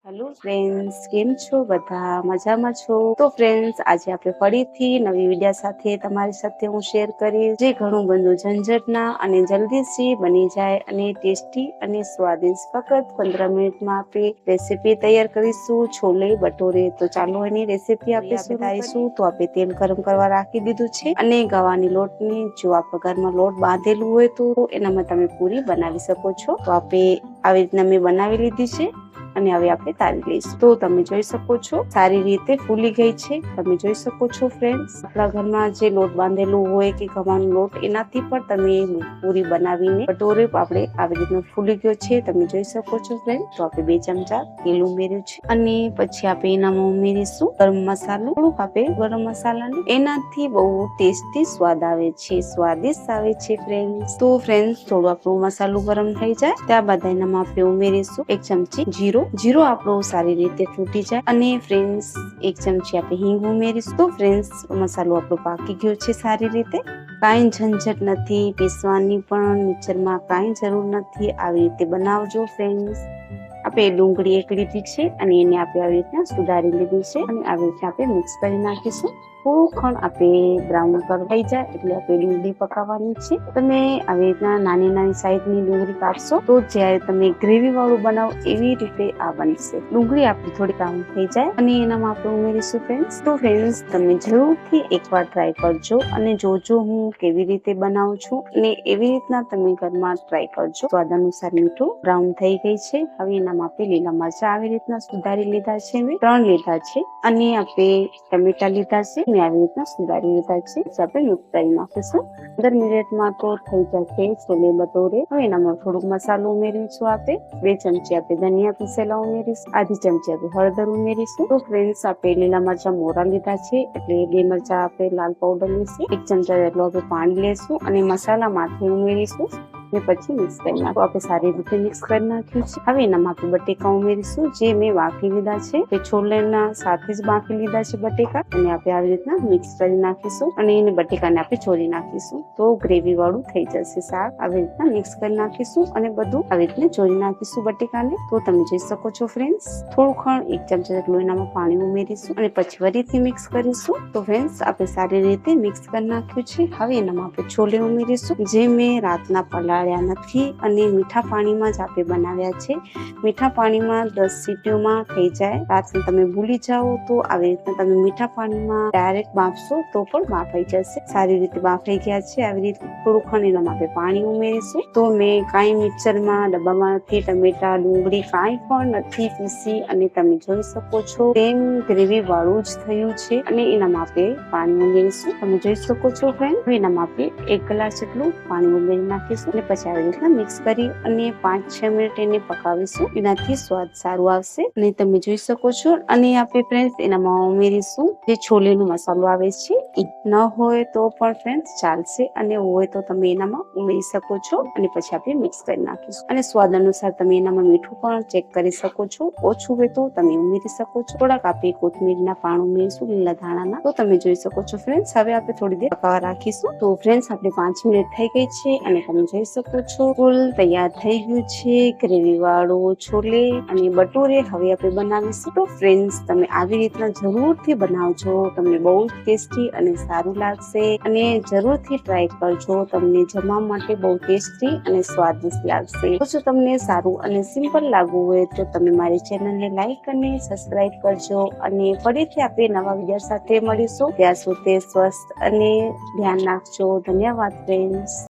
Hello friends, કેમ છો? બધા મજામાં છો? તો ફ્રેન્ડ્સ, આજે આપણે ફરીથી નવી વિડીયો સાથે તમારી સાથે હું શેર કરીશ, જે ઘણું બધું ઝંઝટના અને જલ્દીથી બની જાય અને ટેસ્ટી અને સ્વાદિષ્ટ ફક્ત 15 મિનિટમાં આપણે રેસીપી તૈયાર કરીશું, છોલે ભટુરે. તો ચાલો એની રેસીપી આપણે શરૂ. તો આપણે તેલ ગરમ કરવા રાખી દીધું છે અને ગવાની લોટની, જો આપણે ઘરમાં લોટ બાંધેલું હોય તો એનામાં તમે પૂરી બનાવી શકો છો. તો આપણે આવી રીતના મેં બનાવી લીધી છે અને હવે આપણે તારી લઈશું. તો તમે જોઈ શકો છો સારી રીતે ફૂલી ગઈ છે. તમે જોઈ શકો છો ફ્રેન્ડ્સ, આપણા ઘરમાં જે લોટ બાંધેલું હોય કે ઘઉંનો લોટ, એનાથી પણ તમે પૂરી બનાવીને ભટોરે આપણે આવી રીતનું ફૂલી ગયો છે. તમે જોઈ શકો છો ફ્રેન્ડ. તો આપણે 2 ચમચા તેલ ઉમેર્યું છે અને પછી આપણે એનામાં ઉમેરીશું ગરમ મસાલો. થોડુંક આપણે ગરમ મસાલાને, એનાથી બહુ ટેસ્ટી સ્વાદ આવે છે, સ્વાદિષ્ટ આવે છે ફ્રેન્ડ્સ. તો ફ્રેન્ડ્સ, થોડું આપણો મસાલો ગરમ થઈ જાય ત્યારબાદ એનામાં આપણે ઉમેરીશું 1 ચમચી જીરો આપણો સારી રીતે ફૂટી જાય. અને ફ્રેન્ડ્સ, 1 ચમચી આપણે હિંગ ઉમેરીશું. તો ફ્રેન્ડ્સ, મસાલો આપણો પાકી ગયો છે સારી રીતે. કાંઈ ઝંઝટ નથી પીસવાની, પણ મિક્સરમાં કાંઈ જરૂર નથી. આવી રીતે બનાવજો ફ્રેન્ડ્સ. આપણે ડુંગળી એક લીધી છે અને એને આપણે આવી રીતના સુધારી લીધી છે અને આવી રીતે આપણે મિક્સ કરી નાખીશું. થોડું ખણ આપણે બ્રાઉન કલર થઈ જાય એટલે આપણે ડુંગળી પકાવવાની છે. તમે આવી રીતના નાની નાની સાઈઝની ડુંગળી કાપશો તો જ્યારે તમે ગ્રેવી વાળું બનાવો એવી રીતે આ બનશે. ડુંગળી આપણી થોડી બ્રાઉન થઈ જાય અને એનામાં આપણે ઉમેરીશું ફ્રેન્ડ્સ. તો ફ્રેન્ડ્સ, તમે જરૂરથી એકવાર ટ્રાય કરજો અને જોજો હું કેવી રીતે બનાવું છું, અને એવી રીતના તમે ઘરમાં ટ્રાય કરજો. સ્વાદ અનુસાર મીઠું. બ્રાઉન થઈ ગઈ છે. હવે એનામાં આપણે લીલા મરચા આવી રીતના સુધારી લીધા છે, મેં 3 લીધા છે અને આપણે ટમેટા લીધા છે, મેં આવી રીતના સુધારી લીધા છે. આપણે મિક્સ કરી નાખીશું. 15 મિનિટમાં તો થઈ જશે છોલે ભટોરે. હવે એનામાં થોડુંક મસાલો ઉમેરીશું આપણે. 2 ચમચી આપણે ધનિયા પીસેલા ઉમેરીશું. આધી ચમચી આપણે હળદર ઉમેરીશું. તો ફ્રેન્ડ્સ, આપણે લીલા મરચા મોરા લીધા છે એટલે 2 મરચા આપણે લાલ પાવડર લેશું. 1 ચમચા જેટલું આપણે પાણી લેશું અને મસાલા માથે ઉમેરીશું ને પછી મિક્સ કરી નાખો. આપણે સારી રીતે મિક્સ કરી નાખ્યું છે. હવે એનામાં આપણે બટેકા ઉમેરીશું, જે મેં બાફી લીધા છે. તે છોલેના સાથે જ બાફી લીધા છે બટેકા, અને આપણે આવી રીતના મિક્સ કરી નાખીશું અને એને બટેકાને આપણે ચોરી નાખીશું તો ગ્રેવી વાળું થઈ જશે શાક. આવી રીતના મિક્સ કરી નાખીશું અને બધું આવી રીતના ચોરી નાખીશું બટેકાને. તો તમે જોઈ શકો છો ફ્રેન્ડ્સ, થોડું ખણ 1 ચમચા જેટલું એનામાં પાણી ઉમેરીશું અને પછી ફરીથી મિક્સ કરીશું. તો ફ્રેન્ડ્સ, આપણે સારી રીતે મિક્સ કરી નાખ્યું છે. હવે એનામાં આપણે છોલે ઉમેરીશું, જે મેં રાતના પલાળ્યા નથી અને મીઠા પાણીમાં જ આપણે બનાવ્યા છે. મીઠા પાણીમાં 10 સીટીઓમાં થઈ જાય. રાત્રે તમે ભૂલી જાઓ તો આવી રીતના તમે મીઠા પાણીમાં ડાયરેક્ટ બાફશો તો પણ બાફાઈ જશે. સારી રીતે બાફાઈ ગયા છે. આવી રીતે થોડું ખણ એનામાં આપણે પાણી ઉમેરીશું. તો મેં કાંઈ મિક્સરમાં ડબ્બામાંથી ટમેટા, ડુંગળી કાંઈ પણ નથી પીસી અને તમે જોઈ શકો છો તેમ ગ્રેવી વાળું જ થયું છે. અને એનામાં આપણે પાણી ઉમેરીશું. તમે જોઈ શકો છો ફ્રેન્ડ. એનામાં આપણે 1 ગ્લાસ જેટલું પાણી ઉમેરી નાખીશું અને પછી આવી રીતના મિક્સ કરી અને 5-6 મિનિટ એને પકાવીશું. એનાથી સ્વાદ સારું આવશે અને તમે જોઈ શકો છો. અને આપણે ફ્રેન્ડ્સ એનામાં ઉમેરીશું જે છોલેનો મસાલો આવે છે. ન હોય તો પણ ફ્રેન્ડ્સ ચાલશે, અને હોય તો તમે એનામાં ઉમેરી શકો છો. અને પછી આપણે મિક્સ કરી નાખીશું. અને સ્વાદ અનુસાર તમે એનામાં મીઠું પણ ચેક કરી શકો છો. ઓછું હોય તો તમે ઉમેરી શકો છો. થોડાક આપણે કોથમીરના પાન ઉમેરીશું, લીલા ધાણાના. તો તમે જોઈ શકો છો ફ્રેન્ડ્સ. હવે આપણે થોડી દેર પકાવવા રાખીશું. તો ફ્રેન્ડ્સ, આપણે 5 મિનિટ થઈ ગઈ છે અને તમે જોઈ શકો છો ફૂલ તૈયાર થઈ ગયું છે ગ્રેવી વાળું છોલે અને ભટુરે. હવે આપણે બનાવીશું. તો ફ્રેન્ડ્સ, તમે આવી રીતના જરૂરથી બનાવજો. તમને બહુ જ ટેસ્ટી અને સારું લાગશે અને જરૂરથી ટ્રાય કરજો. તમને જમવા માટે બહુ ટેસ્ટી અને સ્વાદિષ્ટ લાગશે. જો તમને સારું અને સિમ્પલ લાગવું હોય તો તમે મારી ચેનલને લાઈક અને સબસ્ક્રાઇબ કરજો. અને ફરીથી આપણે નવા વિડીયો સાથે મળીશું. ત્યાં સુધી સ્વસ્થ અને ધ્યાન રાખજો. ધન્યવાદ ફ્રેન્ડ્સ.